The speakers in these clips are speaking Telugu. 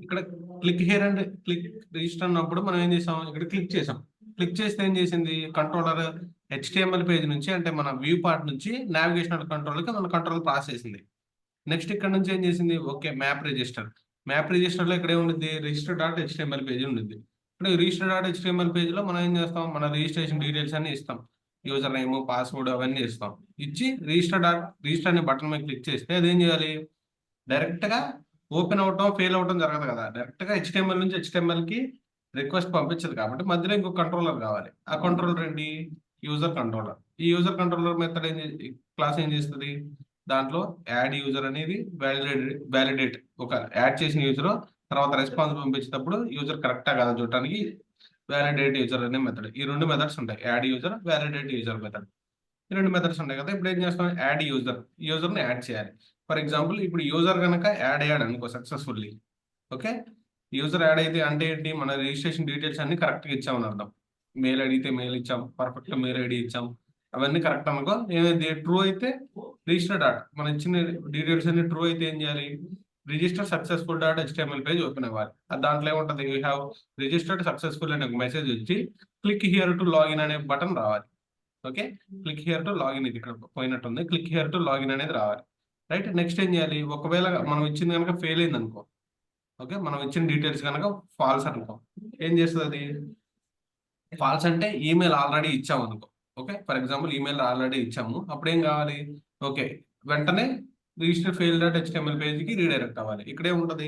ఇక్కడ click here and click register అన్నప్పుడు మనం ఏం చేసాం, ఇక్కడ క్లిక్ చేసాం. క్లిక్ చేస్తే ఏం చేసింది, కంట్రోలర్ HTML పేజ్ నుంచి అంటే మన వ్యూ పార్ట్ నుంచి నావిగేషనల్ కంట్రోల్కి మన కంట్రోల్ పాస్ చేసింది. నెక్స్ట్ ఇక్కడ నుంచి ఏం చేసింది, ఓకే మ్యాప్ రిజిస్టర్. మ్యాప్ రిజిస్టర్లో ఇక్కడ ఏముంది, రిజిస్టర్.html పేజ్ ఉండింది. ఇప్పుడు రిజిస్టర్.html పేజ్లో మనం ఏం చేస్తాం, మన రిజిస్ట్రేషన్ డీటెయిల్స్ అన్ని ఇస్తాం, యూజర్ నేమ్ పాస్వర్డ్ అవన్నీ ఇస్తాం. ఇచ్చి రిజిస్టర్ అనే బటన్ మీద క్లిక్ చేస్తే అదేం చేయాలి, డైరెక్ట్గా ఓపెన్ అవటం ఫెయిల్ అవటం జరగదు కదా, డైరెక్ట్గా HTML నుంచి HTMLకి రిక్వెస్ట్ పంపించదు. కాబట్టి మధ్యలో ఇంకో కంట్రోలర్ కావాలి. ఆ కంట్రోలర్ ఏంటి, యూజర్ కంట్రోలర్. ఈ యూజర్ కంట్రోలర్ మెథడ్ క్లాస్ ఏం చేస్తుంది, దాంట్లో యాడ్ యూజర్ అనేది వ్యాలిడేట్ ఒక యాడ్ చేసిన యూజర్ తర్వాత రెస్పాన్స్ పంపించేటప్పుడు యూజర్ కరెక్టా కాదా చూడటానికి వ్యాలిడేట్ యూజర్ అనే మెథడ్. ఈ రెండు మెథడ్స్ ఉంటాయి, add user, validate user method. ఈ రెండు మెథడ్స్ ఉంటాయి కదా. ఇప్పుడు ఏం చేస్తాం, యాడ్ యూజర్ని యాడ్ చేయాలి. ఫర్ ఎగ్జాంపుల్ ఇప్పుడు యూజర్ కనుక యాడ్ అయ్యాడు అనుకో సక్సెస్ఫుల్లీ. ఓకే, యూజర్ యాడ్ అయితే అంటే ఏంటి, మన రిజిస్ట్రేషన్ డీటెయిల్స్ అన్ని కరెక్ట్గా ఇచ్చామని అర్థం. మెయిల్ అడిగితే మెయిల్ ఇచ్చాం, పర్ఫెక్ట్ మెయిల్ ఐడి ఇచ్చాం, అవన్నీ కరెక్ట్ అనుకో. ఏమైంది, ట్రూ అయితే రిజిస్టర్ మన ఇచ్చిన డీటెయిల్స్ అన్ని ట్రూ అయితే ఏం చేయాలి, register successful .html page open అవ్వాలి. దాంట్లో ఏముంటుంది, యూ హ్యావ్ రిజిస్టర్డ్ సక్సెస్ఫుల్ అనే ఒక మెసేజ్ వచ్చి క్లిక్ హియర్ టు లాగిన్ అనే బటన్ రావాలి. Okay, click here to login, ఇది ఇక్కడ పోయినట్టుంది, క్లిక్ హియర్ టు లాగిన్ అనేది రావాలి. రైట్, నెక్స్ట్ ఏం చేయాలి, ఒకవేళ మనం ఇచ్చింది కనుక ఫెయిల్ అయింది అనుకో, ఓకే మనం ఇచ్చిన డీటెయిల్స్ కనుక ఫాల్స్ అనుకో, ఏం చేస్తుంది అది, ఫాల్స్ అంటే ఈమెయిల్ ఆల్రెడీ ఇచ్చాము అనుకో. Okay, for example email already ఇచ్చాము, అప్పుడు ఏం కావాలి, ఓకే వెంటనే రిజిస్టర్ ఫెయిల్ .html పేజ్కి రీడైరెక్ట్ అవ్వాలి. ఇక్కడే ఉంటుంది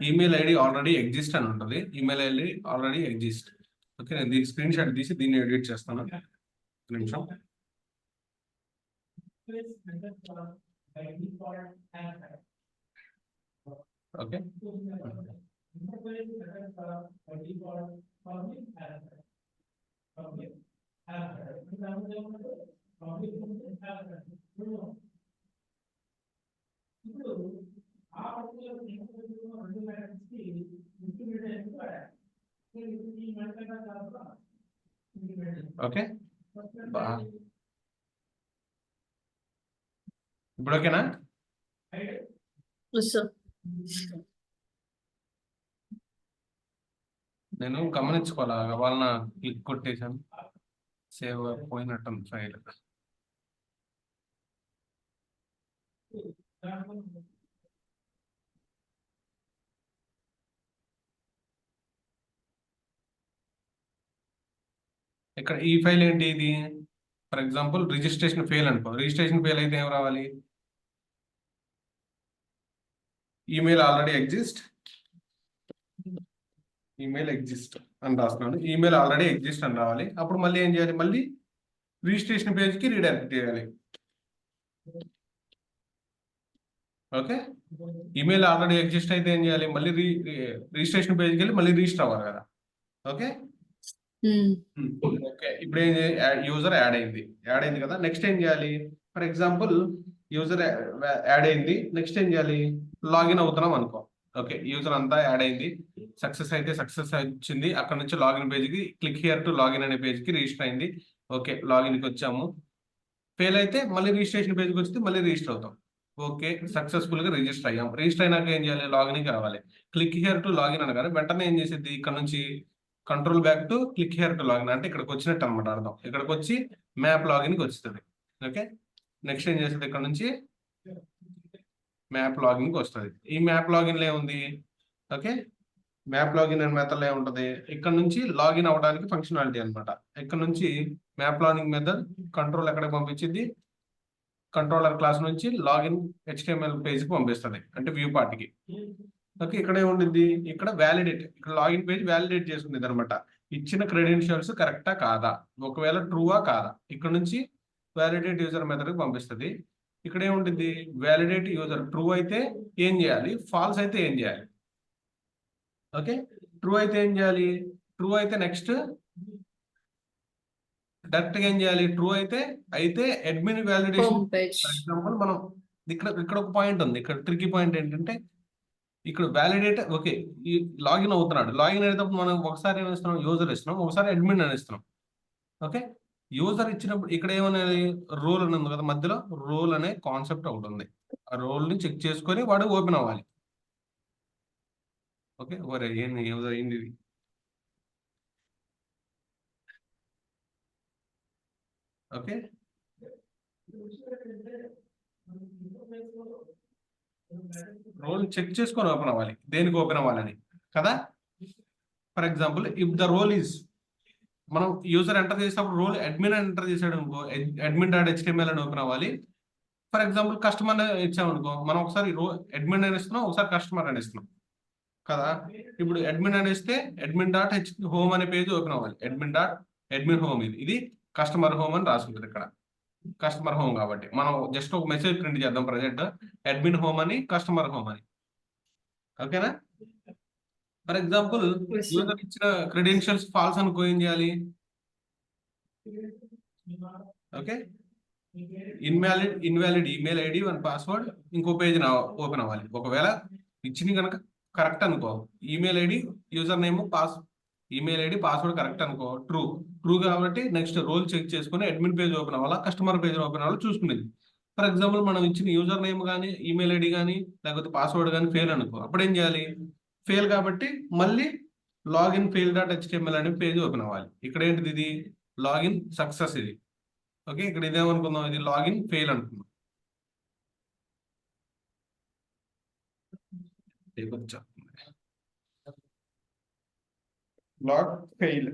ఈమెయిల్ ఐడి ఆల్రెడీ ఎగ్జిస్ట్ అని ఉంటుంది, email ID already exist. Okay, నేను దీనికి స్క్రీన్ షాట్ తీసి దీన్ని ఎడిట్ చేస్తాను, నిమిషం. ఓకే, ఓకే ఇప్పుడు ఓకేనా, నేను గమనించుకోవాలా వాళ్ళ క్లిక్ కొట్టేశాను, సేవ్ పోయినట్టు ఫైల్. ఇక్కడ ఈ ఫైల్ ఏంటి ఇది, ఫర్ ఎగ్జాంపుల్ రిజిస్ట్రేషన్ ఫెయిల్ అనుకో. రిజిస్ట్రేషన్ ఫెయిల్ అయితే ఏం రావాలి, ఈమెయిల్ ఆల్రెడీ ఎగ్జిస్ట్ అని రాస్తున్నాను, ఈమెయిల్ ఆల్రెడీ ఎగ్జిస్ట్ అని రావాలి. అప్పుడు మళ్ళీ ఏం చేయాలి, మళ్ళీ రిజిస్ట్రేషన్ పేజ్కి రీడైరెక్ట్ చేయాలి. ఓకే, ఈమెయిల్ ఆల్రెడీ ఎగ్జిస్ట్ అయితే ఏం చేయాలి, మళ్ళీ రిజిస్ట్రేషన్ పేజ్కి వెళ్ళి మళ్ళీ రిజిస్టర్ అవ్వాలి కదా. ఓకే, ఓకే ఇప్పుడు ఏం యూజర్ యాడ్ అయింది కదా. నెక్స్ట్ ఏం చేయాలి, ఫర్ ఎగ్జాంపుల్ యూజర్ యాడ్ అయింది, నెక్స్ట్ ఏం చేయాలి, లాగిన్ అవుతున్నాం అనుకో. ఓకే, యూజర్ అంతా యాడ్ అయింది, సక్సెస్ అయితే సక్సెస్ వచ్చింది. అక్కడ నుంచి లాగిన్ పేజ్కి క్లిక్ హియర్ టు లాగిన్ అనే పేజ్కి రిజిస్టర్ అయింది. ఓకే, లాగిన్కి వచ్చాము. ఫెయిల్ అయితే మళ్ళీ రిజిస్ట్రేషన్ పేజ్కి వస్తే మళ్ళీ రిజిస్టర్ అవుతాం. ఓకే, సక్సెస్ఫుల్గా రిజిస్టర్ అయ్యాం. రిజిస్టర్ అయినాక ఏం చేయాలి, లాగిన్కి రావాలి. క్లిక్ హియర్ టు లాగిన్ అనగానే వెంటనే ఏం చేసేది, ఇక్కడ నుంచి control back to click here to login అంటే ఇక్కడికి వచ్చినట్టు అనమాట అర్థం. ఇక్కడికి వచ్చి మ్యాప్ లాగిన్కి వస్తుంది. ఓకే, నెక్స్ట్ ఏం చేస్తుంది, ఇక్కడ నుంచి మ్యాప్ లాగిన్కి వస్తుంది. ఈ మ్యాప్ లాగిన్లో ఏముంది, ఓకే మ్యాప్ లాగిన్ అనే మెథడ్లో ఏముంటుంది, ఇక్కడ నుంచి లాగిన్ అవ్వడానికి ఫంక్షనాలిటీ అనమాట. ఇక్కడ నుంచి మ్యాప్ లాగిన్ మెథడ్ కంట్రోల్ ఎక్కడికి పంపించింది, కంట్రోలర్ క్లాస్ నుంచి లాగిన్ HTML పేజ్కి పంపిస్తుంది, అంటే వ్యూ పార్ట్కి. ఓకే, ఇక్కడ ఏముంటుంది, ఇక్కడ వ్యాలిడేట్, ఇక్కడ లాగిన్ పేజ్ వ్యాలిడేట్ చేసుకుంది అనమాట, ఇచ్చిన క్రెడెన్షియల్స్ కరెక్టా కాదా, ఒకవేళ ట్రూవా కాదా, ఇక్కడ నుంచి వ్యాలిడేట్ యూజర్ మెథడ్కి పంపిస్తుంది. ఇక్కడ ఏముంటుంది, వ్యాలిడేట్ యూజర్ ట్రూ అయితే ఏం చేయాలి, ఫాల్స్ అయితే ఏం చేయాలి. ఓకే, ట్రూ అయితే ఏం చేయాలి, ట్రూ అయితే నెక్స్ట్ డైరెక్ట్గా ఏం చేయాలి, ట్రూ అయితే అడ్మిన్ వ్యాలిడేషన్. ఫర్ ఎగ్జాంపుల్ మనం ఇక్కడ ఒక పాయింట్ ఉంది, ఇక్కడ ట్రికీ పాయింట్ ఏంటంటే ఇక్కడ వ్యాలిడేట్. ఓకే, ఈ లాగిన్ అవుతున్నాడు, లాగిన్ అయ్యేటప్పుడు మనం ఒకసారి ఏమి ఇస్తున్నాం, యూజర్ ఇస్తున్నాం, ఒకసారి అడ్మిన్ అని ఇస్తున్నాం. ఓకే, యూజర్ ఇచ్చినప్పుడు ఇక్కడ ఏమనేది, రోల్ అని ఉంది కదా, మధ్యలో రోల్ అనే కాన్సెప్ట్ ఒకటి ఉంది. ఆ రోల్ని చెక్ చేసుకొని వాడు ఓపెన్ అవ్వాలి. ఓకే, ఒరే ఏంది ఏదో అయింది ఇది. ఓకే, రోల్ చెక్ చేసుకొని ఓపెన్ అవ్వాలి. దేనికి ఓపెన్ అవ్వాలని కదా. For example if the role is, మనం యూజర్ ఎంటర్ చేసినప్పుడు రోల్ అడ్మిన్ ఎంటర్ చేసాడు అనుకో, అడ్మిన్ డాట్ హెచ్టిఎంఎల్ అని ఓపెన్ అవ్వాలి. ఫర్ ఎగ్జాంపుల్ కస్టమర్ ఇచ్చామనుకో, మనం ఒకసారి అడ్మిన్ అని ఇస్తున్నాం, ఒకసారి కస్టమర్ అని ఇస్తున్నాం కదా. ఇప్పుడు అడ్మిన్ అని ఇస్తే అడ్మిన్ డాట్ హోమ్ అనే పేజ్ ఓపెన్ అవ్వాలి. అడ్మిన్ హోమ్, ఇది కస్టమర్ హోమ్ అని రాసుకుంటుంది ఇక్కడ. కస్టమర్ హోమ్ కాబట్టి మనం జస్ట్ ఒక మెసేజ్ ప్రింట్ చేద్దాం ప్రజెంట్, అడ్మిన్ హోమ్ అని కస్టమర్ హోమ్ అని. ఓకేనా. ఫర్ ఎగ్జాంపుల్ యూజర్ ఇచ్చిన క్రెడెన్షియల్స్ ఫాల్స్ అనుకో, ఏం చేయాలి. Okay, invalid email ID one password, ఇంకో పేజ్ ఓపెన్ అవ్వాలి. ఒకవేళ ఇచ్చింది కనుక కరెక్ట్ అనుకో, email ID user name email ID password correct అనుకో, ట్రూ కాబట్టి నెక్స్ట్ రోల్ చెక్ చేసుకుని అడ్మిన్ పేజ్ ఓపెన్ అవ్వాలా, కస్టమర్ పేజ్ ఓపెన్ అవ్వాలా చూసుకునేది. ఫర్ ఎగ్జాంపుల్ మనం ఇచ్చిన యూజర్ నేమ్ కానీ ఈమెయిల్ ఐడి కానీ లేకపోతే పాస్వర్డ్ కానీ ఫెయిల్ అనుకో, అప్పుడు ఏం చేయాలి. ఫెయిల్ కాబట్టి మళ్ళీ లాగిన్ ఫెయిల్ డాట్ హెచ్టిఎంఎల్ అనే పేజ్ ఓపెన్ అవ్వాలి. ఇక్కడ ఏంటిది, ఇది లాగిన్ సక్సెస్ ఇది. ఓకే, ఇక్కడ ఇదేమనుకుందాం, ఇది లాగిన్ ఫెయిల్ అనుకుందాం. Log fail.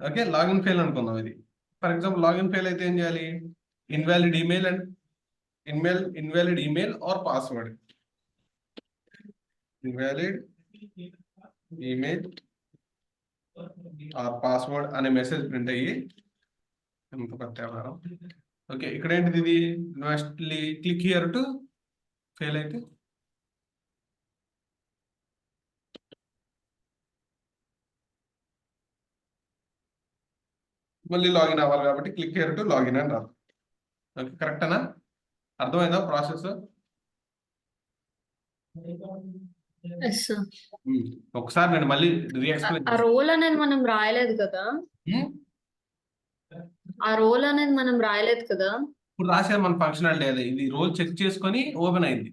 Okay, login fail అనుకుందాం ఇది. ఫర్ ఎగ్జాంపుల్ లాగిన్ ఫెయిల్ అయితే ఏం చేయాలి. Invalid email and invalid email or password, invalid email or password అనే మెసేజ్ ప్రింట్ అయ్యి ఎంత ప్రత్యాహారం. ఓకే, ఇక్కడ ఏంటిది, ఇది క్లిక్ హియర్ టు ఫెయిల్ అయితే మళ్ళీ లాగిన్ అవ్వాలి కాబట్టి క్లిక్ హియర్ టు లాగిన్ అని రాదు. ఓకే, కరెక్టేనా. అర్థమైందా ప్రాసెస్. ఒకసారి నేను మళ్ళీ ఆ రోల్ అనేది మనం రాయలేదు కదా, ఆ రోల్ అనేది మనం రాయలేదు కదా. ఇప్పుడు రాసేది మన ఫంక్షనాలిటీ అదే. ఇది రోల్ చెక్ చేసుకొని ఓపెన్ అయింది.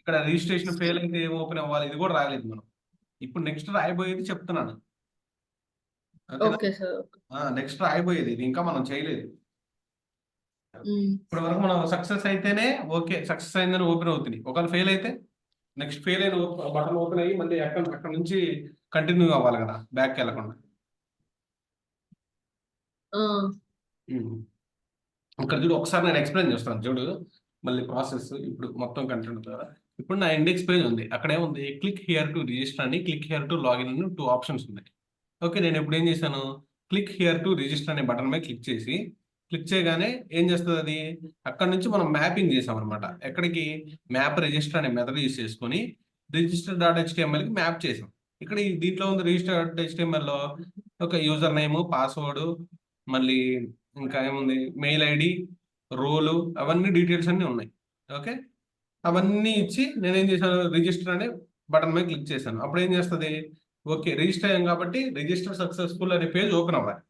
ఇక్కడ రిజిస్ట్రేషన్ ఫెయిల్ అయితే ఏం ఓపెన్ అవ్వాలి, ఇది కూడా రాయలేదు మనం. ఇప్పుడు నెక్స్ట్ రాయబోయేది చెప్తున్నాను. నెక్స్ట్ రాయబోయేది ఇది ఇంకా మనం చేయలేదు. ఇప్పటి వరకు మనం సక్సెస్ అయితేనే ఓకే, సక్సెస్ అయిందని ఓపెన్ అవుతుంది. ఒకవేళ ఫెయిల్ అయితే నెక్స్ట్ ఫెయిల్ అయిన బటన్ ఓపెన్ అయ్యి మళ్ళీ అక్కడ నుంచి కంటిన్యూ అవ్వాలి కదా, బ్యాక్ వెళ్ళకుండా. ఇక్కడ చూడు, ఒకసారి నేను ఎక్స్ప్లెయిన్ చేస్తాను చూడు మళ్ళీ ప్రాసెస్. ఇప్పుడు మొత్తం కంటెంట్ ద్వారా ఇప్పుడు నా ఇండెక్స్ పేజ్ ఉంది, అక్కడ ఏముంది, క్లిక్ హియర్ టు రిజిస్టర్ అని, క్లిక్ హియర్ టు లాగిన్ అని 2 ఆప్షన్స్ ఉన్నాయి. ఓకే, నేను ఇప్పుడు ఏం చేశాను, క్లిక్ హియర్ టు రిజిస్టర్ అనే బటన్ మీద క్లిక్ చేయగానే ఏం చేస్తుంది అది, అక్కడ నుంచి మనం మ్యాపింగ్ చేసాం అనమాట. ఎక్కడికి, మ్యాప్ రిజిస్టర్ అనే మెథడ్ యూస్ చేసుకొని రిజిస్టర్ డాట్ హెచ్టిఎంఎల్కి మ్యాప్ చేసాం. ఇక్కడ దీంట్లో ఉంది రిజిస్టర్ డాట్ హెచ్టిఎంఎల్లో ఒక యూజర్ నేమ్, పాస్వర్డ్, మళ్ళీ ఇంకా ఏముంది, మెయిల్ ఐడి, రోలు, అవన్నీ డీటెయిల్స్ అన్నీ ఉన్నాయి. ఓకే, అవన్నీ ఇచ్చి నేనేం చేశాను, రిజిస్టర్ అనే బటన్ మీద క్లిక్ చేశాను. అప్పుడు ఏం చేస్తుంది, ఓకే రిజిస్టర్ అయ్యాం కాబట్టి రిజిస్టర్ సక్సెస్ఫుల్ అనే పేజ్ ఓపెన్ అవ్వాలి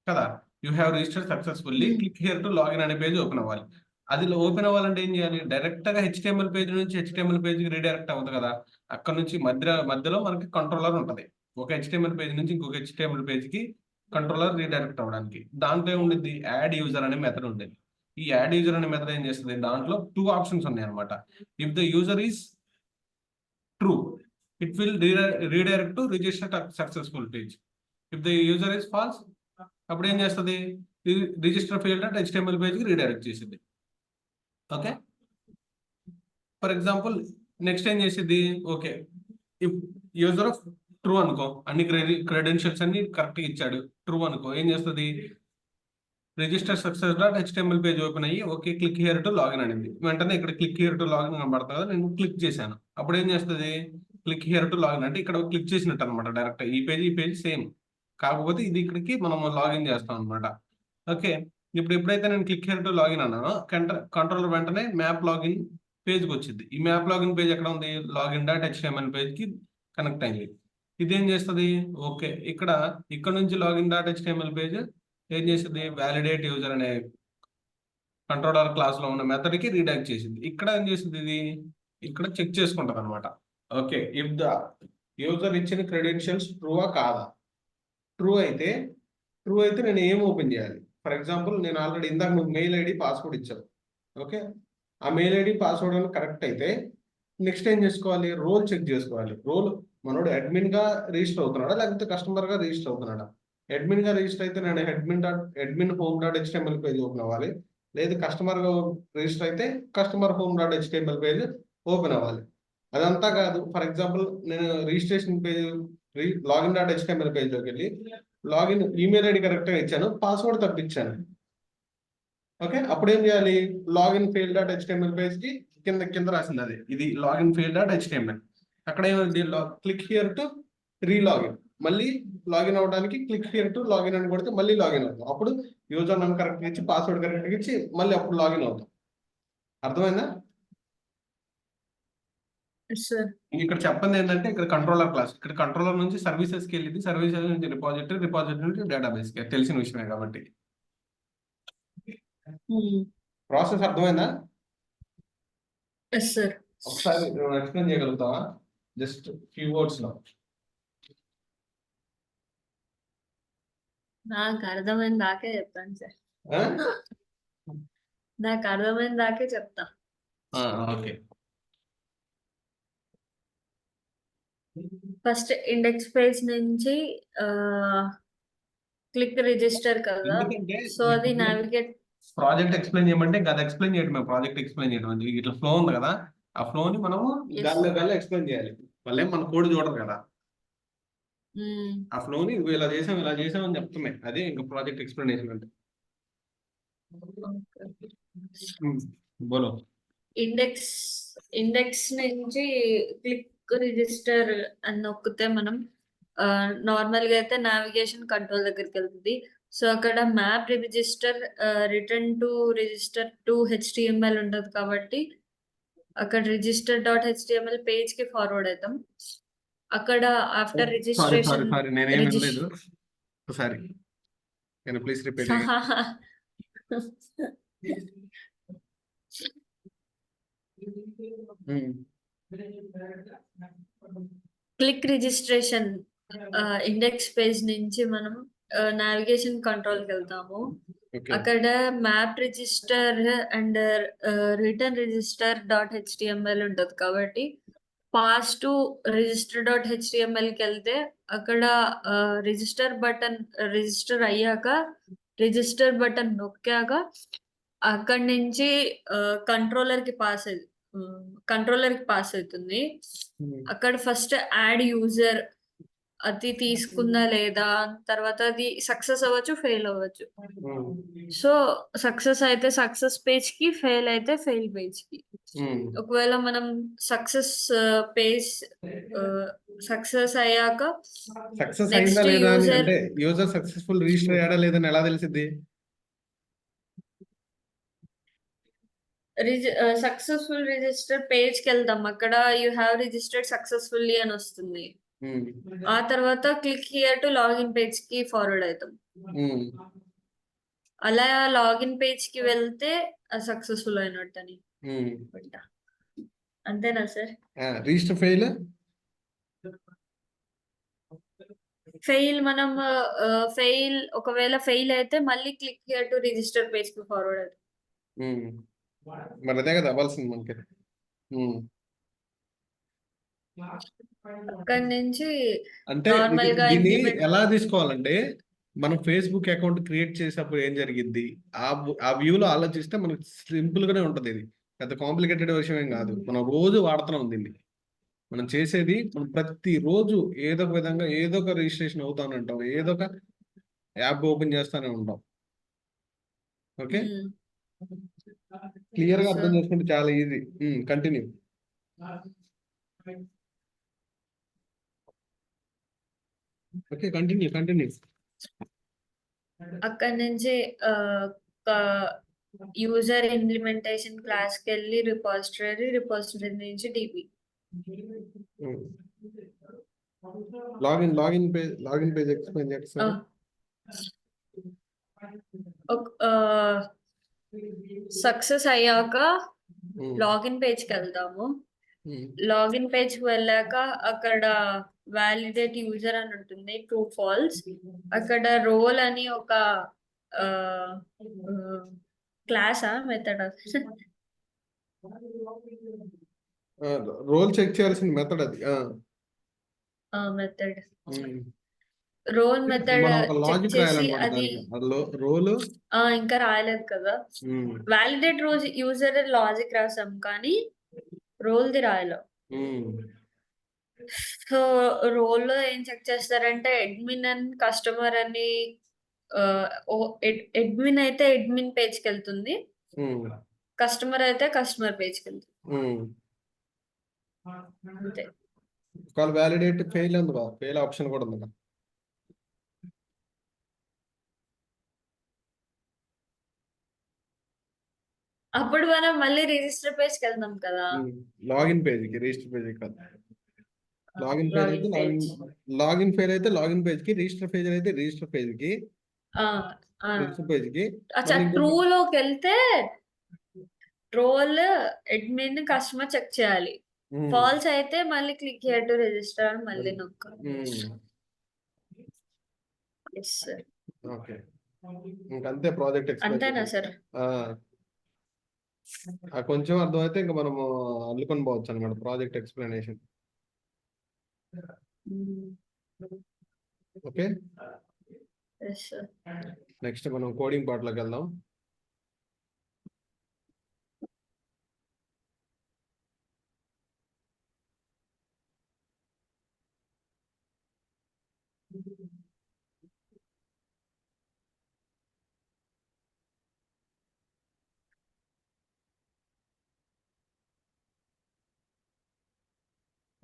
కదా. You have register successfully, click here to login అనే పేజ్ ఓపెన్ అవ్వాలి. అది ఓపెన్ అవ్వాలంటే ఏం చేయాలి, డైరెక్ట్ గా హెచ్టిఎంఎల్ పేజ్ నుంచి హెచ్టిఎంఎల్ పేజ్కి రీడైరెక్ట్ అవుతుంది కదా. అక్కడ నుంచి మధ్యలో మనకి కంట్రోలర్ ఉంటుంది. ఒక హెచ్టిఎంఎల్ పేజ్ నుంచి ఇంకొక హెచ్టిఎంఎల్ పేజ్కి కంట్రోలర్ రీడైరెక్ట్ అవ్వడానికి. దాంట్లో ఉండిద్ది యాడ్ యూజర్ అనే మెథడ్ ఉండేది. ఈ యాడ్ యూజర్ అనే మెథడ్ ఏం చేస్తుంది, దాంట్లో 2 ఆప్షన్స్ ఉన్నాయి అనమాట. If the user is true, it will redirect to register successful page. If the user is false, అప్పుడు ఏం చేస్తుంది, రిజిస్టర్ ఫెయిల్డ్ అంటే హెచ్టిఎంఎల్ పేజ్కి రీడైరెక్ట్ చేసింది. ఓకే, ఫర్ ఎగ్జాంపుల్ నెక్స్ట్ ఏం చేసింది, okay if user of true అనుకో, అన్ని క్రెడెన్షియల్స్ అన్ని కరెక్ట్గా ఇచ్చాడు, ట్రూ అనుకో, ఏం చేస్తుంది, register success dot HTML page open అయ్యి okay click here to login అనింది. వెంటనే ఇక్కడ క్లిక్ హియర్ టు లాగిన్ కనబడుతుంది కదా, నేను క్లిక్ చేశాను. అప్పుడు ఏం చేస్తుంది, క్లిక్ హియర్ టు లాగిన్ అంటే ఇక్కడ క్లిక్ చేసినట్టు అనమాట. డైరెక్ట్ ఈ పేజ్ సేమ్, కాకపోతే ఇది ఇక్కడికి మనం లాగిన్ చేస్తాం అనమాట. ఓకే, ఇప్పుడు ఎప్పుడైతే నేను క్లిక్ హియర్ టు లాగిన్ అన్నానో కంట్రోలర్ వెంటనే మ్యాప్ లాగిన్ పేజ్కి వచ్చింది. ఈ మ్యాప్ లాగిన్ పేజ్ ఎక్కడ ఉంది, లాగిన్ డాట్ హెచ్టిఎంఎల్ పేజ్కి కనెక్ట్ అయింది. ఇదేం చేస్తుంది, ఓకే ఇక్కడ నుంచి లాగిన్ డాట్ హెచ్టిఎంఎల్ పేజ్ ఏం చేస్తుంది, వ్యాలిడేట్ యూజర్ అనే కంట్రోలర్ క్లాస్ లో ఉన్న మెథడ్ కి రీడైరెక్ట్ చేసింది. ఇక్కడ ఏం చేసింది ఇది, ఇక్కడ చెక్ చేసుకుంటది అనమాట. ఓకే, ఇఫ్ ద యూజర్ ఇచ్చిన క్రెడెన్షియల్స్ ట్రూవా కాదా, ట్రూ అయితే నేను ఏం ఓపెన్ చేయాలి. ఫర్ ఎగ్జాంపుల్ నేను ఆల్రెడీ ఇందాక నువ్వు మెయిల్ ఐడి పాస్వర్డ్ ఇచ్చావు. ఓకే, ఆ మెయిల్ ఐడి పాస్వర్డ్ అని కరెక్ట్ అయితే నెక్స్ట్ ఏం చేసుకోవాలి, రోల్ చెక్ చేసుకోవాలి. రోల్ మనోడు అడ్మిన్ గా రిజిస్టర్ అవుతున్నాడా లేకపోతే కస్టమర్ గా రిజిస్టర్ అవుతున్నాడా. అడ్మిన్ గా రిజిస్టర్ అయితే నేను admin home dot HTML page open అవ్వాలి. లేదు కస్టమర్ గా రిజిస్టర్ అయితే customer home dot HTML page open అవ్వాలి. అదంతా కాదు, ఫర్ ఎగ్జాంపుల్ నేను registration page login dot HTML page లోకి వెళ్ళి లాగిన్ ఈమెయిల్ ఐడి కరెక్ట్ గా ఇచ్చాను, పాస్వర్డ్ తప్పించాను. ఓకే, అప్పుడు ఏం చేయాలి, login fail dot HTML page కి కింద రాసింది అది, ఇది లాగిన్ ఫెయిల్ డాట్ హెచ్టిఎంఎల్. అక్కడ ఏమైంది, క్లిక్ హియర్ టు రీలాగిన్, మళ్ళీ లాగిన్ అవడానికి క్లిక్ హియర్ టు లాగిన్ అని కొడితే మళ్ళీ లాగిన్ అవుతాం. అప్పుడు యూజర్ నేమ్ కరెక్ట్ ఇచ్చి పాస్వర్డ్ కరెక్ట్ ఇచ్చి మళ్ళీ అప్పుడు లాగిన్ అవుతాం. అర్థమైందా. సార్ ఇక్కడ చెప్పండి ఏంటంటే, ఇక్కడ కంట్రోలర్ క్లాస్, ఇక్కడ కంట్రోలర్ నుంచి సర్వీసెస్ కి వెళ్ళింది, సర్వీసెస్ నుంచి రిపాజిటరీ నుంచి డేటాబేస్ కి, తెలిసిన విషయమే కాబట్టి. ప్రాసెస్ అర్థమైందా. సార్ ఒకసారి ఎక్స్ప్లెయిన్ చేయగలుగుతావా, జస్ట్ ఫ్యూ వర్డ్స్ లో. నాకు అర్థమైన దాకే చెప్తాను సార్, నాకు అర్థమైన దాకే చెప్తా. ఓకే, ఫస్ట్ ఇండెక్స్ పేజ్ నుంచి క్లిక్ రిజిస్టర్ కదా, ఎందుకంటే సో అది నావిగేట్. ప్రాజెక్ట్ ఎక్స్ప్లెయిన్ చేయమంటే అది ఎక్స్ప్లెయిన్ చేయడమే, ప్రాజెక్ట్ ఎక్స్ప్లెయిన్ చేయడం అంటే ఇట్లా ఫ్లో ఉంది కదా, ఆ ఫ్లో ని మనము గాల్లో ఎక్స్ప్లెయిన్ చేయాలి. వాళ్ళేం మన కోడ్ చూడరు కదా, ఆ ఫ్లో ని ఇలా చేసాం అని చెప్తామే, అదే ఇంకా ప్రాజెక్ట్ ఎక్స్ప్లెనేషన్ అంటే. బోలో. ఇండెక్స్ నుంచి క్లిక్ రిజిస్టర్ అని నొక్కితే మనం నార్మల్ గా అయితే నావిగేషన్ కంట్రోల్ దగ్గరికి వెళ్తుంది. సో అక్కడ map register return to register to HTML ఉంటుంది కాబట్టి అక్కడ రిజిస్టర్ డాట్ హెచ్టిఎంఎల్ పేజ్ కి ఫార్వర్డ్ అవుతాం. అక్కడ ఆఫ్టర్ రిజిస్ట్రేషన్ నేనేం లేదు, sorry please repeat. Click registration index page నుంచి మనం నావిగేషన్ కంట్రోల్ కి వెళ్తాము. అక్కడ map register and return register dot HTML ఉంటుంది కాబట్టి pass to register dot HTML కి వెళ్తే అక్కడ రిజిస్టర్ అయ్యాక రిజిస్టర్ బటన్ నొక్కాక అక్కడి నుంచి కంట్రోలర్ కి పాస్ అవుతుంది. అక్కడ ఫస్ట్ యాడ్ యూజర్ అది తీసుకుందా లేదా, తర్వాత అది సక్సెస్ అవ్వచ్చు, ఫెయిల్ అవ్వచ్చు. సో సక్సెస్ అయితే సక్సెస్ పేజ్ కి, ఫెయిల్ అయితే ఫెయిల్ పేజ్ కి. ఒకవేళ మనం సక్సెస్ అయ్యాక సక్సెస్ అయిందా లేదా అంటే యూజర్ సక్సెస్ఫుల్ రిజిస్టర్ అయ్యాడా లేదని ఎలా తెలిసింది. సక్సెస్ఫుల్ రిజిస్టర్ పేజ్ కి వెళ్దాం, అక్కడ యూ హ్యావ్ రిజిస్టర్డ్ సక్సెస్ఫుల్లీ అని వస్తుంది. ఆ తర్వాత click here to login page కి ఫార్వర్డ్ అవుతాం. అలా లాగిన్ పేజ్ కి వెళ్తే సక్సెస్ఫుల్ అయినట్టు అని. అంతేనా సార్. రిజిస్టర్ ఫెయిల్ మనం ఒకవేళ ఫెయిల్ అయితే మళ్ళీ click here to register page కి ఫార్వర్డ్ అవుతాం. మరి అదే కదా అవ్వాల్సింది మనకి. అక్కడి నుంచి అంటే దీన్ని ఎలా తీసుకోవాలంటే, మనం ఫేస్బుక్ అకౌంట్ క్రియేట్ చేసేటప్పుడు ఏం జరిగింది ఆ వ్యూలో ఆలోచిస్తే మనకి సింపుల్ గానే ఉంటది. ఇది పెద్ద కాంప్లికేటెడ్ విషయం ఏం కాదు. మనం రోజు వాడుతున్నాం దీన్ని. మనం చేసేది మనం ప్రతి రోజు ఏదో ఒక విధంగా ఏదో ఒక రిజిస్ట్రేషన్ అవుతానే ఉంటాం, ఏదో ఒక యాప్ ఓపెన్ చేస్తానే ఉంటాం. ఓకే, క్లియర్ గా అర్థం చేసుకుంటే చాలా ఈజీ. కంటిన్యూ. Okay, continue. అక్కడ నుంచి యూజర్ ఇంప్లిమెంటేషన్ క్లాస్ కి వెళ్ళి రిపోజిటరీ నుంచి డిబి. లాగిన్ పేజ్ ఎక్స్ప్లెయిన్ చేస్తారా. సక్సెస్ అయ్యాక ఉమ్, లాగిన్ పేజ్కి వెళ్దాము. ఉమ్, లాగిన్ పేజ్కి వెళ్ళాక అక్కడ వ్యాలిడేట్ యూజర్ అని ఉంటుంది, ట్రూ ఫాల్స్. అక్కడ రోల్ అని ఒక క్లాసా మెథడ్ రోల్ చెక్ చేయాల్సిన మెథడ్ అది. మెథడ్ ఉమ్. రోల్ మెథడ్ మనం ఒక చెక్ లాజిక్ చేసి రాయాలన్నమాట అది దానికి రోల్. ఇంకా రాయలేదు కదా. వ్యాలిడేట్ రోజు యూజర్ లాజిక్ రాసాం కానీ రోల్ది రాయలేం. సో రోల్లో ఏం చెక్ చేస్తారంటే అడ్మిన్ అండ్ కస్టమర్ అని. అడ్మిన్ అయితే అడ్మిన్ పేజ్కి వెళ్తుంది, కస్టమర్ అయితే కస్టమర్ పేజ్కి వెళ్తుంది. అంతే. ఒకవేళ వ్యాలిడేట్ ఫెయిల్ ఉందిగా, ఫెయిల్ ఆప్షన్ కూడా ఉందిగా. అప్పుడు మనం మళ్ళీ రిజిస్టర్ పేజ్కి వెళ్దాం కదా. లాగిన్ పేజ్కి, రిజిస్టర్ పేజ్కి కాదు. లాగిన్ పేజ్ అయితే పేజ్. లాగిన్ పేజ్ అయితే లాగిన్ పేజ్కి, రిజిస్టర్ పేజ్ అయితే రిజిస్టర్ పేజ్కి, రిజిస్టర్ పేజ్కి. అచ్చా, ట్రూలోకి వెళ్తే రోల్ అడ్మిన్ కస్టమర్ చెక్ చేయాలి. ఫాల్స్ అయితే మళ్ళీ క్లిక్ హియర్ టు రిజిస్టర్ అని మళ్ళీ నొక్కాలి. ఓకే, ఇంకంతే ప్రాజెక్ట్. అంతేనా సార్? కొంచెం అర్థమైతే ఇంకా మనము అల్లుకొని పోవచ్చు అనమాట ప్రాజెక్ట్ ఎక్స్ప్లెనేషన్. ఓకే, నెక్స్ట్ మనం కోడింగ్ పార్ట్లోకి వెళ్దాం.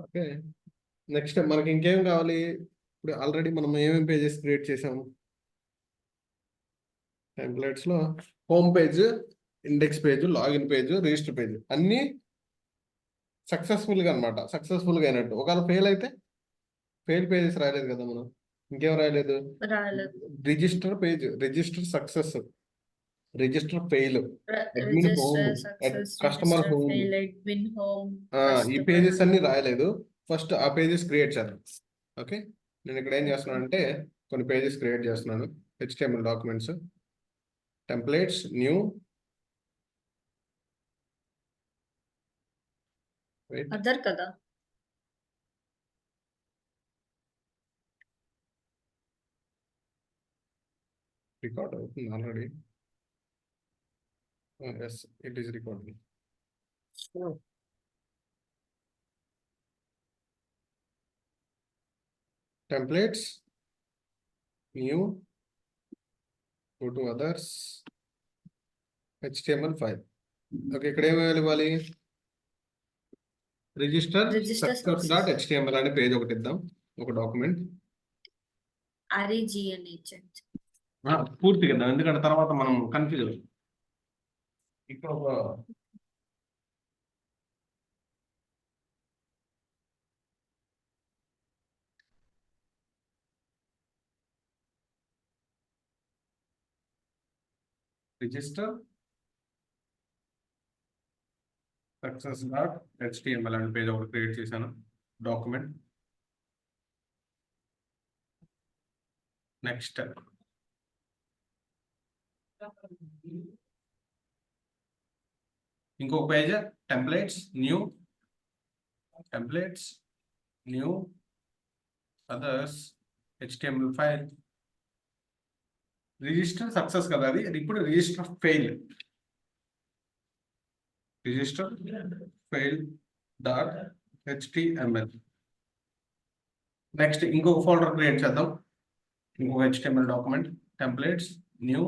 ఓకే, నెక్స్ట్ మనకి ఇంకేం కావాలి? ఇప్పుడు ఆల్రెడీ మనం ఏమేమి పేజెస్ క్రియేట్ చేసాము? టెంప్లెట్స్ లో home page, index page, login page, register page అన్ని సక్సెస్ఫుల్ గా అనమాట. సక్సెస్ఫుల్ గా అయినట్టు. ఒకవేళ ఫెయిల్ అయితే ఫెయిల్ పేజెస్ రాయలేదు కదా మనం. ఇంకేం రాయలేదు? Register page, register success, register fail, admin home, customer home, ఈ పేజెస్ అన్ని రాయలేదు. ఫస్ట్ ఆ పేజెస్ క్రియేట్ చేద్దాం. ఓకే, నేను ఇక్కడ ఏం చేస్తున్నాను అంటే కొన్ని పేజెస్ క్రియేట్ చేస్తున్నాను. HTML documents, templates, new, other కదా. రికార్డ్ అవుతుంది already. Yes, it is recording. Templates, new, go to others, HTML file. Okay, ఇక్కడ ఏమి ఇవ్వాలి? రిజిస్టర్ సక్సెస్ డాట్ HTML అనే పేజ్ ఒకటి ఇద్దాం, ఒక డాక్యుమెంట్. పూర్తిగా ఇద్దాం, ఎందుకంటే తర్వాత మనం కన్ఫ్యూజ్ అవుతాం. ఇక్కడ ఒక రిజిస్టర్ సక్సెస్ డాట్ HTML అనే పేజ్ ఒకటి క్రియేట్ చేశాను, డాక్యుమెంట్. నెక్స్ట్ ఇంకొక page, templates, new, templates, new, others, HTML file. Register success కదా అది, ఇప్పుడు register fail, register fail dot HTML. Next ఇంకొక ఫోల్డర్ క్రియేట్ చేద్దాం, ఇంకొక HTML document, templates, new,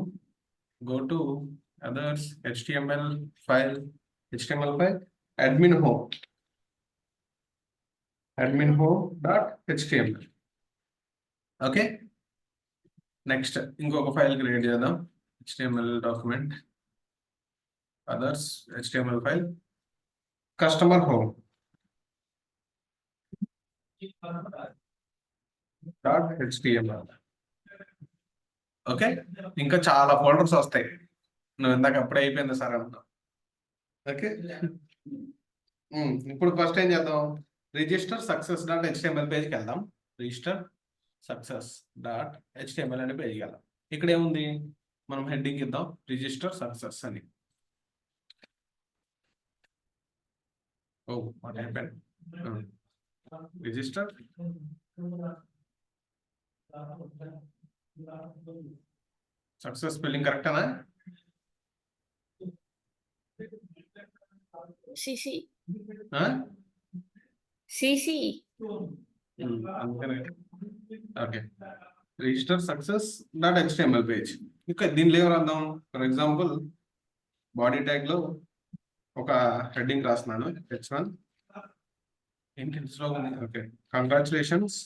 go to others, HTML file, admin home, admin home dot HTML. Okay, next ఇంకొక ఫైల్ క్రియేట్ చేద్దాం, HTML document, others, HTML file, customer home dot HTML. Okay, ఇంకా చాలా ఫోల్డర్స్ వస్తాయి. నువ్వు ఇందాక అప్పుడే అయిపోయింది సార్ అంటున్నావు. ఓకే, ఇప్పుడు ఫస్ట్ ఏం చేద్దాం, రిజిస్టర్ సక్సెస్ డాట్ హెచ్టిఎంఎల్ పేజ్కి వెళ్దాం. రిజిస్టర్ సక్సెస్ డాట్ హెచ్టిఎంఎల్ అనే పేజ్కి వెళ్దాం. ఇక్కడ ఏముంది, మనం హెడ్డింగ్ ఇద్దాం రిజిస్టర్ సక్సెస్ అని. Oh what happened, register success spelling కరెక్టేనా? సిసి ఆ? సిసి అందుకనే okay, register success dot HTML page. ఇంకా దీనిలో ఏం రాద్దాం, ఫర్ ఎగ్జాంపుల్ బాడీ ట్యాగ్ లో ఒక హెడ్డింగ్ రాస్తున్నాను, H1. ఏంటి స్లోగా ఉంది? Okay, congratulations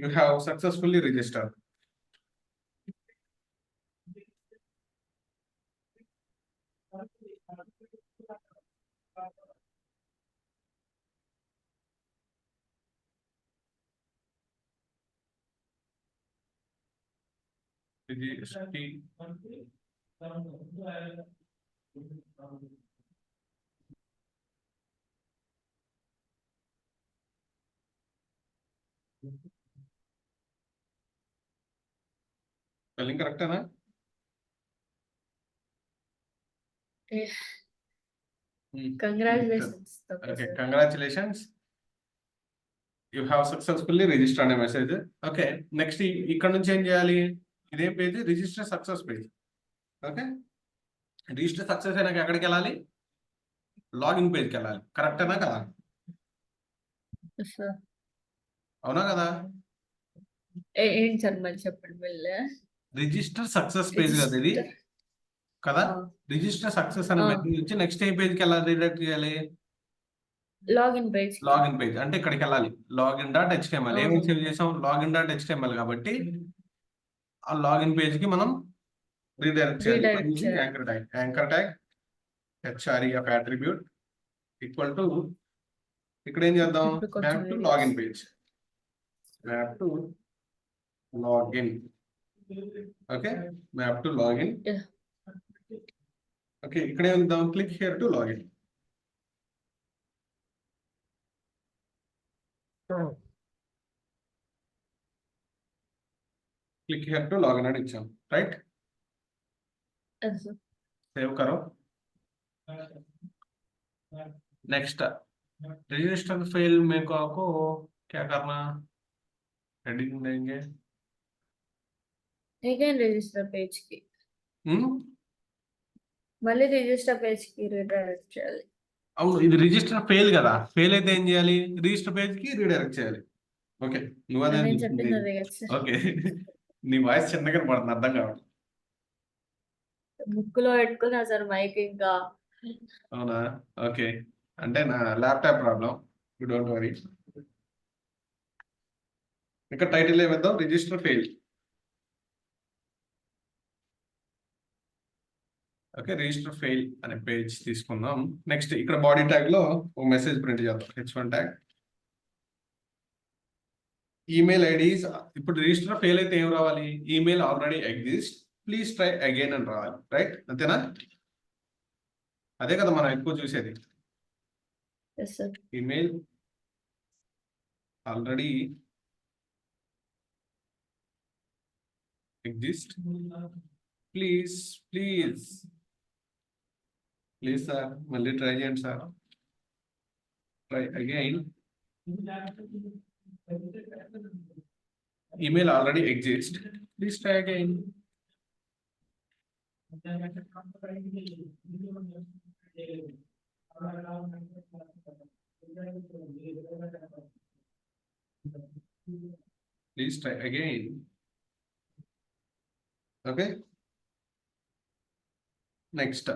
you have successfully registered. Spelling కరెక్టేనా? Congratulations. Okay, congratulations you have successfully register అనే మెసేజ్. ఓకే, నెక్స్ట్ ఇక్కడ నుంచి ఏం చేయాలి, ఇదే page register success page. Okay, register success అయినాక ఎక్కడికి వెళ్ళాలి, లాగిన్ పేజ్కి వెళ్ళాలి. కరెక్టేనా కదా? అవునా కదా? ఏంటి సార్ మళ్ళీ చెప్పండి మళ్ళీ. రిజిస్టర్ సక్సెస్ పేజ్ కదా ఇది, కదా? రిజిస్టర్ సక్సెస్ అనే మెసేజ్ నుంచి నెక్స్ట్ ఏ పేజ్కి వెళ్ళాలి, రీడైరెక్ట్ చేయాలి, లాగిన్ పేజ్. లాగిన్ పేజ్ అంటే ఇక్కడికి వెళ్ళాలి, లాగిన్ డాట్ హెచ్టిఎంఎల్. ఏమేమి సేవ్ చేసాం, లాగిన్ డాట్ హెచ్టిఎంఎల్. కాబట్టి ఆ లాగిన్ పేజ్ కి మనం రీడైరెక్ట్ చేయాలి. Anchor tag HREF attribute equal to, ఇక్కడ ఏం చేద్దాం, map to login page, map to login. Okay, map to login. Okay, ఇక్కడ ఏం చేద్దాం, click here to login. Click here to login అని ఇచ్చాం, రైట్? సేవ్ करो. नेक्स्ट रजिस्टर फेल में को आपको क्या करना, हेडिंग देंगे अगेन रजिस्टर पेज की, మళ్ళీ రిజిస్టర్ పేజ్ కి రీడైరెక్ట్ చేయాలి. అవును, ఇది రిజిస్టర్ ఫెయిల్ కదా, ఫెయిల్ అయితే ఏం చేయాలి, రిజిస్టర్ పేజ్ కి రీడైరెక్ట్ చేయాలి. ఓకే, నువ్వు అదే చెప్పింది. ఓకే, నీ వాయిస్ చిన్నగా పడుతుంది, అర్థం కావట్లేదు. ముక్కులో పెట్టుకున్నా సార్ మైక్ ఇంకా. అవునా, ఓకే, అంటే నా laptop problem, you don't worry. ఇక్కడ టైటిల్ ఏమిద్దాం, register fail. Okay, register fail అనే పేజ్ తీసుకుందాం. నెక్స్ట్ ఇక్కడ బాడీ ట్యాగ్ లో ఒక మెసేజ్ ప్రింట్ చేద్దాం, H1 ట్యాగ్. ఈమెయిల్ ఐడీస్, ఇప్పుడు రిజిస్టర్ ఫెయిల్ అయితే ఏం రావాలి, email already exist, please try again అని రావాలి, రైట్? అంతేనా? అదే కదా మనం ఎక్కువ చూసేది. Email already exist, please please please sir మళ్ళీ ట్రై చేయండి sir, try again. email already exists, please try again. Please try again. Okay, next.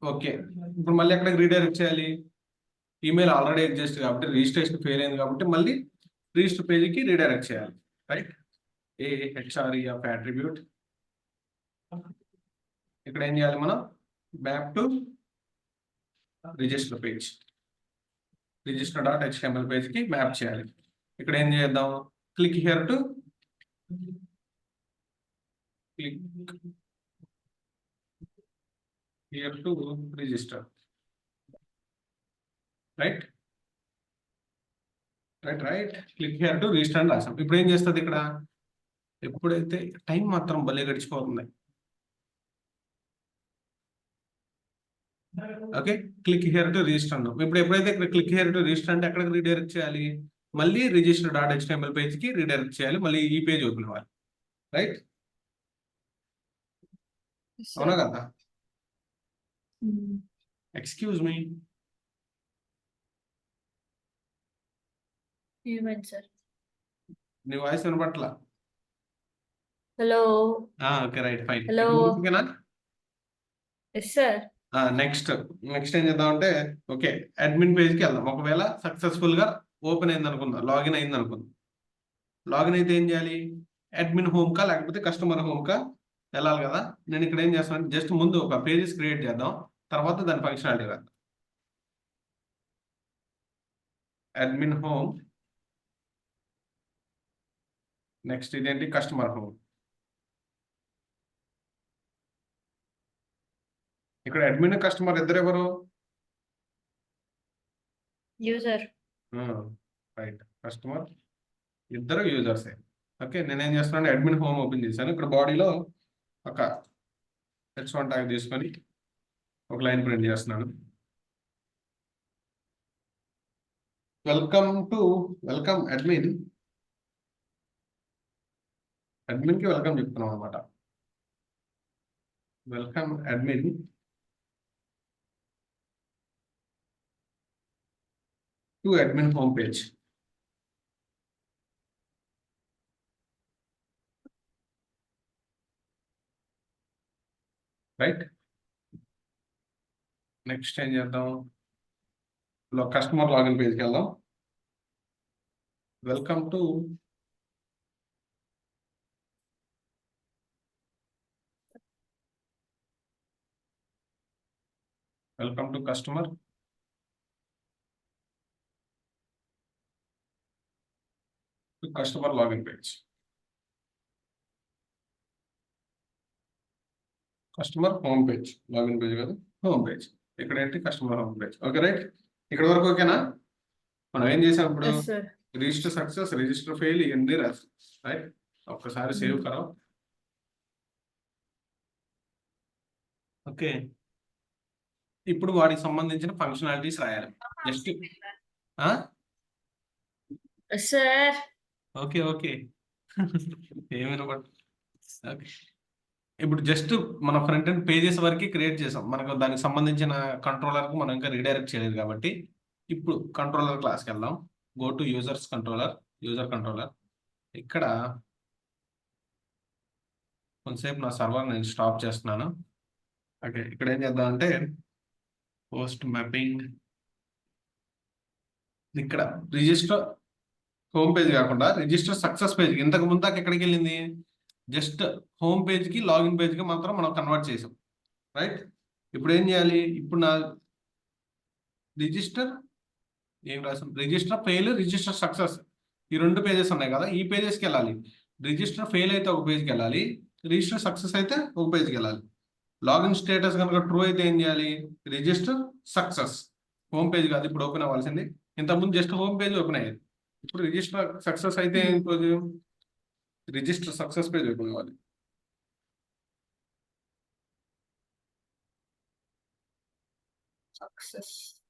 Okay, ఇప్పుడు మళ్ళీ ఎక్కడికి రీడైరెక్ట్ చేయాలి, ఈమెయిల్ ఆల్రెడీ ఎగ్జిస్ట్ కాబట్టి రిజిస్ట్రేషన్ ఫెయిల్ అయింది కాబట్టి మళ్ళీ రిజిస్టర్ పేజీకి రీడైరెక్ట్ చేయాలి, రైట్? Href attribute. ఇక్కడ ఏం చేయాలి మనం, map to register page. Register dot HTML పేజ్కి మ్యాప్ చేయాలి. ఇక్కడ ఏం చేద్దాం, click here to register. Right click here to register అని రాసాం. ఇప్పుడు ఏం చేస్తుంది ఇక్కడ, ఎప్పుడైతే టైం మాత్రం భలే గడిచిపోతుంది. Okay, click here to register అన్నాం. ఇప్పుడు ఎప్పుడైతే ఇక్కడ క్లిక్ హియర్ టు రిజిస్టర్ అంటే ఎక్కడికి రీడైరెక్ట్ చేయాలి, మళ్ళీ రిజిస్టర్ డాట్ హెచ్టిఎంఎల్ పేజ్కి రీడైరెక్ట్ చేయాలి, మళ్ళీ ఈ పేజ్ ఓపెన్ అవ్వాలి. రైట్, అవునా కదా? ఎక్స్క్యూజ్ మీ, ఏమైంది సార్? నీ వాయిస్ వినపట్ల. Hello. Okay, right, fine. Hello. ఓకేనా? Yes sir. నెక్స్ట్ ఏం చేద్దాం అంటే, ఓకే, అడ్మిన్ పేజ్కి వెళ్దాం. ఒకవేళ సక్సెస్ఫుల్ గా ఓపెన్ అయింది అనుకుందాం, లాగిన్ అయింది అనుకుందాం. లాగిన్ అయితే ఏం చేయాలి, అడ్మిన్ హోమ్ కా లేకపోతే కస్టమర్ హోమ్ కా వెళ్ళాలి కదా. నేను ఇక్కడ ఏం చేస్తాను, జస్ట్ ముందు ఒక పేజెస్ క్రియేట్ చేద్దాం, తర్వాత దాని ఫంక్షనాలిటీ రాద్దాం. అడ్మిన్ హోమ్, నెక్స్ట్ ఇదేంటి, కస్టమర్ హోమ్. ఇక్కడ అడ్మిన్ కస్టమర్ ఇద్దరు ఎవరు? యూజర్. రైట్, కస్టమర్ ఇద్దరు యూజర్సే. ఓకే, నేనేం చేస్తున్నాను, అడ్మిన్ హోమ్ ఓపెన్ చేశాను. ఇక్కడ బాడీలో ఒక H1 ట్యాగ్ తీసుకొని ఒక లైన్ ప్రింట్ చేస్తున్నాను. వెల్కమ్ అడ్మిన్ కి వెల్కమ్ చెప్తున్నాం అనమాట. Welcome admin to admin home page. Right, next ఏం చేద్దాం, కస్టమర్ లాగిన్ పేజ్కి వెళ్దాం. Welcome to customer login page. Customer home page, login page కాదు, హోమ్ పేజ్. ఇక్కడ ఏంటి, customer home page. Okay, right, ఇక్కడ వరకు ఓకేనా? మనం ఏం చేసాం ఇప్పుడు, yes sir. Register success, register fail, ఇవన్నీ రాస్తాం. రైట్, ఒక్కసారి సేవ్ కరాం. ఓకే, ఇప్పుడు వాటికి సంబంధించిన ఫంక్షనాలిటీస్ రాయాలి. Just sir. ఓకే ఏమైనా ఓకే, ఇప్పుడు జస్ట్ మన ఫ్రంట్ ఎండ్ పేజెస్ వరకు క్రియేట్ చేసాం. మనకు దానికి సంబంధించిన కంట్రోలర్కు మనం ఇంకా రీడైరెక్ట్ చేయలేదు కాబట్టి, ఇప్పుడు కంట్రోలర్ క్లాస్కి వెళ్దాం. Go to user controller. ఇక్కడ కొంతసేపు నా సర్వర్ నేను స్టాప్ చేస్తున్నాను. ఓకే, ఇక్కడ ఏం చేద్దాం అంటే, పోస్ట్ మ్యాపింగ్, ఇక్కడ రిజిస్టర్ హోమ్ పేజ్ కాకుండా రిజిస్టర్ సక్సెస్ పేజ్. ఇంతకు ముందు దాకా ఎక్కడికి వెళ్ళింది, జస్ట్ హోమ్ పేజ్కి లాగిన్ పేజ్కి మాత్రం మనం కన్వర్ట్ చేసాం. రైట్, ఇప్పుడు ఏం చేయాలి, ఇప్పుడు నా రిజిస్టర్ ఏం రాసాం, రిజిస్టర్ ఫెయిల్, రిజిస్టర్ సక్సెస్, ఈ రెండు పేజెస్ ఉన్నాయి కదా, ఈ పేజెస్కి వెళ్ళాలి. రిజిస్టర్ ఫెయిల్ అయితే ఒక పేజ్కి వెళ్ళాలి, రిజిస్టర్ సక్సెస్ అయితే ఒక పేజ్కి వెళ్ళాలి. లాగిన్ స్టేటస్ కనుక ట్రూ అయితే ఏం చేయాలి, రిజిస్టర్ సక్సెస్, హోమ్ పేజ్ కాదు ఇప్పుడు ఓపెన్ అవ్వాల్సింది. ఇంతకుముందు జస్ట్ హోమ్ పేజ్ ఓపెన్ అయ్యేది, ఇప్పుడు రిజిస్టర్ సక్సెస్ అయితే రిజిస్టర్ సక్సెస్ పేజ్ ఓపెన్ అవ్వాలి.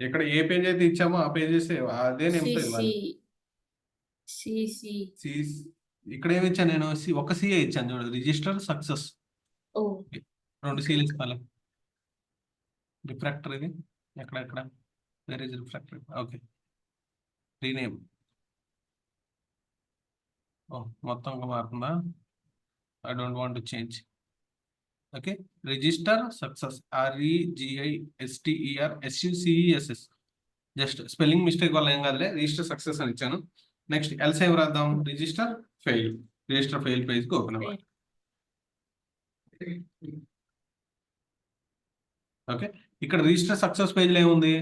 ఇక్కడ ఏ పేజ్ అయితే ఇచ్చామో ఆ పేజెస్ అదే నేమ్తో ఇవ్వాలి. ఇక్కడ ఏమి ఇచ్చాను నేను, ఒక సిఏ ఇచ్చాను చూడు, రిజిస్టర్ సక్సెస్. రెండు సీలు ఇస్తాను. రిఫ్రాక్టర్ ఇది ఎక్కడ where is refactor. Okay, rename. మొత్తంగా మారుతుందా, I don't want to change. Okay, register success, REGISTERSUCCESS. Just spelling mistake వల్ల ఏం కాదులే, రిజిస్టర్ సక్సెస్ అని ఇచ్చాను. నెక్స్ట్ ఎల్స్ ఏం రాద్దాం, రిజిస్టర్ ఫెయిల్ పేజ్కి ఓపెన్ అవ్వాలి. ఓకే, ఇక్కడ రిజిస్టర్ సక్సెస్ పేజ్లో ఏముంది,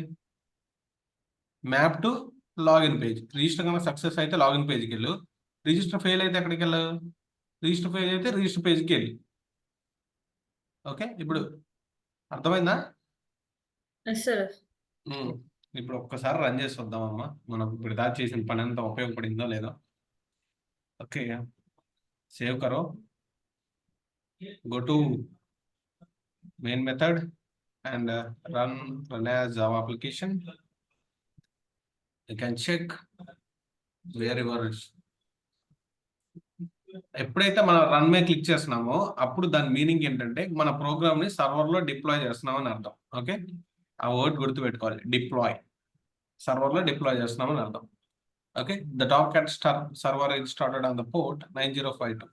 map to login page. Register కనుక సక్సెస్ అయితే లాగిన్ పేజ్కి వెళ్ళు, రిజిస్టర్ ఫెయిల్ అయితే ఎక్కడికి వెళ్ళు, రిజిస్టర్ ఫెయిల్ అయితే రిజిస్టర్ పేజ్కి వెళ్ళి. ఓకే, ఇప్పుడు అర్థమైందా? Yes sir. ఇప్పుడు ఒక్కసారి రన్ చేసి వద్దామమ్మా, మనం ఇప్పుడు దాకా చేసిన పని అంతా ఉపయోగపడిందో లేదో. ఓకే, సేవ్ కరో, go to main method and run as Java application. You can check wherever ఎప్పుడైతే మనం రన్ మీద క్లిక్ చేస్తున్నామో అప్పుడు దాని మీనింగ్ ఏంటంటే మన ప్రోగ్రామ్ ని సర్వర్ లో డిప్లాయ్ చేస్తున్నాం అని అర్థం. ఓకే, ఆ వర్డ్ గుర్తుపెట్టుకోవాలి, డిప్లాయ్. సర్వర్ లో డిప్లాయ్ చేస్తున్నాం అని అర్థం. Okay, the Tomcat server is started on the port 9052.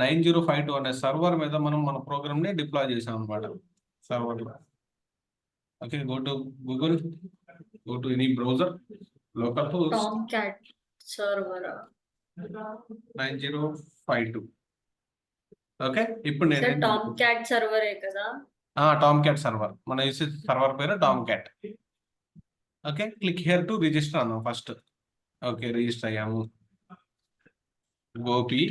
9052 అనే సర్వర్ మీద మనం మన ప్రోగ్రామ్ ని డిప్లాయ్ చేసాం అనమాట సర్వర్ లో. Okay, go to Google, go to any browser, localhost Tomcat server 9052. Okay, ఇప్పుడు సార్ నేను టామ్క్యాట్ సర్వరే కదా? టామ్క్యాట్ సర్వర్, మన యూసేజ్ సర్వర్ పేరు Tomcat. Okay, click here to register అన్నాం ఫస్ట్. ఓకే, రిజిస్టర్ అయ్యాము. Gopi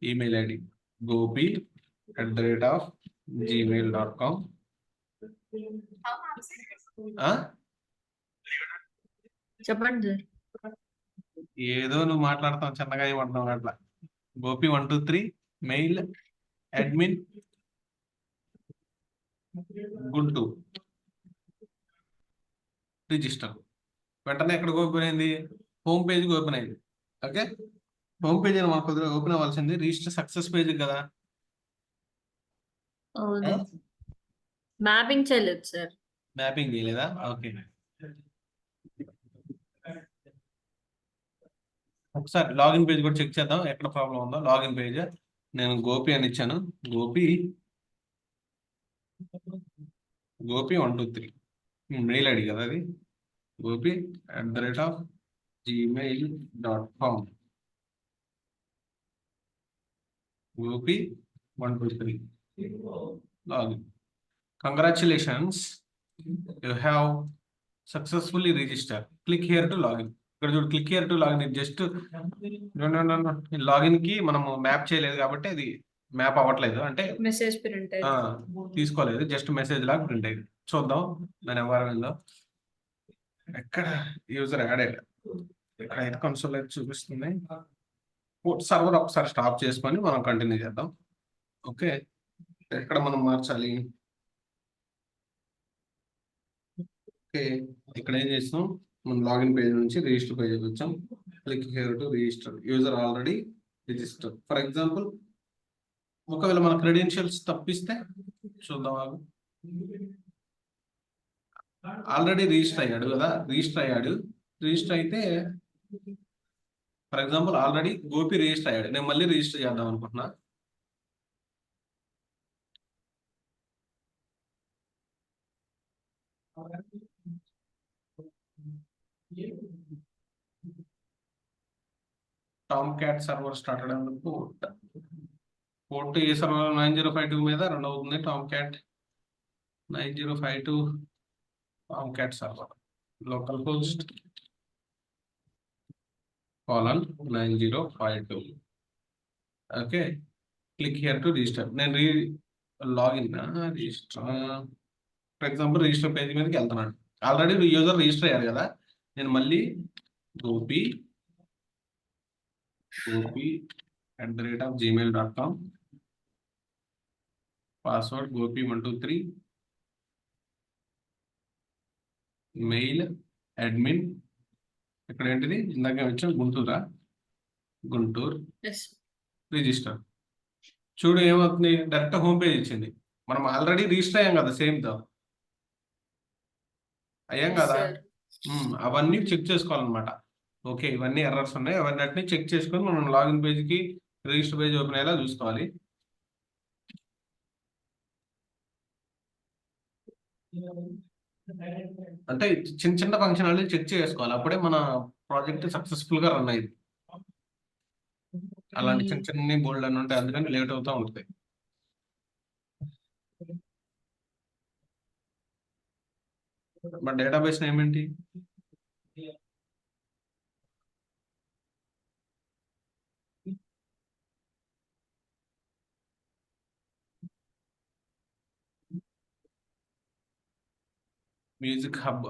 email ID gopi@gmail.com. చెప్పండి సార్. ఏదో నువ్వు మాట్లాడతావు, చిన్నగా ఏమంటున్నావు అట్లా. Gopi 123 mail admin Guntur, register. వెంటనే ఎక్కడికి ఓపెన్ అయింది? హోమ్ పేజ్కి ఓపెన్ అయింది. ఓకే, హోమ్ పేజ్ అని మాకు ఓపెన్ అవ్వాల్సింది రిజిస్టర్ సక్సెస్ పేజ్ కదా. అవును, మ్యాపింగ్ చేయలేదు సార్. మ్యాపింగ్ చేయలేదా? ఓకే, ఒకసారి లాగిన్ పేజ్ కూడా చెక్ చేద్దాం ఎక్కడ ప్రాబ్లం ఉందో. లాగిన్ పేజ్ నేను గోపి అని ఇచ్చాను, గోపి 123 మెయిల్ ఐడి కదా అది, gopi@gmail.com. gopi 123 login. Congratulations, you have successfully registered. Click here to login. ఇక్కడ చూడు, click here to login. Just login కి మనము మ్యాప్ చేయలేదు కాబట్టి అది మ్యాప్ అవ్వట్లేదు, అంటే మెసేజ్ ప్రింట్ తీసుకోలేదు, జస్ట్ మెసేజ్ లాగా ప్రింట్ అయింది. చూద్దాం దాని ఎంవైరన్మెంట్ లో ఎక్కడ యూజర్ యాడెడ్. ఇక్కడ అయితే కన్సోల్ అయితే చూపిస్తుంది. సర్వర్ ఒకసారి స్టాప్ చేసుకొని మనం కంటిన్యూ చేద్దాం. ఓకే, ఎక్కడ మనం మార్చాలి? ఓకే, ఇక్కడ ఏం చేస్తాం, మనం లాగిన్ పేజ్ నుంచి రిజిస్టర్ పేజ్ వచ్చాం. Click here to register. User already register. For example, ఒకవేళ మన క్రెడెన్షియల్స్ తప్పిస్తే చూద్దాం. ఆల్రెడీ రిజిస్టర్ అయ్యాడు కదా, రిజిస్టర్ అయితే for example already Gopi register అయ్యాడు, నేను మళ్ళీ రిజిస్టర్ చేద్దాం అనుకుంటున్నా. Tomcat server started on the port a server 9052 మీద రన్ అవుతుంది. Tomcat 9052 Tomcat server local host :9052. Okay, click here to register. నేను login register, for example register page మీదకి వెళ్తున్నాను. ఆల్రెడీ యూజర్ రిజిస్టర్ అయ్యారు కదా, నేను మళ్ళీ gopi@gmail.com, password gopi123, mail admin. ఇక్కడ ఏంటిది ఇందాక వచ్చాం, గుంటూరు, రిజిస్టర్. చూడు ఏమవుతుంది, డైరెక్ట్ హోమ్ పేజ్ ఇచ్చింది. మనం ఆల్రెడీ రిజిస్టర్ అయ్యాం కదా, సేమ్ తో అయ్యాం కదా. అవన్నీ చెక్ చేసుకోవాలన్నమాట. ఓకే, ఇవన్నీ ఎర్రర్స్ ఉన్నాయి, అవన్నీ చెక్ చేసుకొని మనం లాగిన్ పేజ్కి రిజిస్టర్ పేజ్ ఓపెన్ అయ్యేలా చూసుకోవాలి. అంటే చిన్న చిన్న ఫంక్షన్ అనేది చెక్ చేసుకోవాలి, అప్పుడే మన ప్రాజెక్ట్ సక్సెస్ఫుల్ గా రన్ అయింది. అలాంటి చిన్న చిన్న బోల్డ్ అని ఉంటాయి, అందుకని లేట్ అవుతూ ఉంటుంది. మన డేటాబేస్ నేమ్ ఏంటి? Music hub.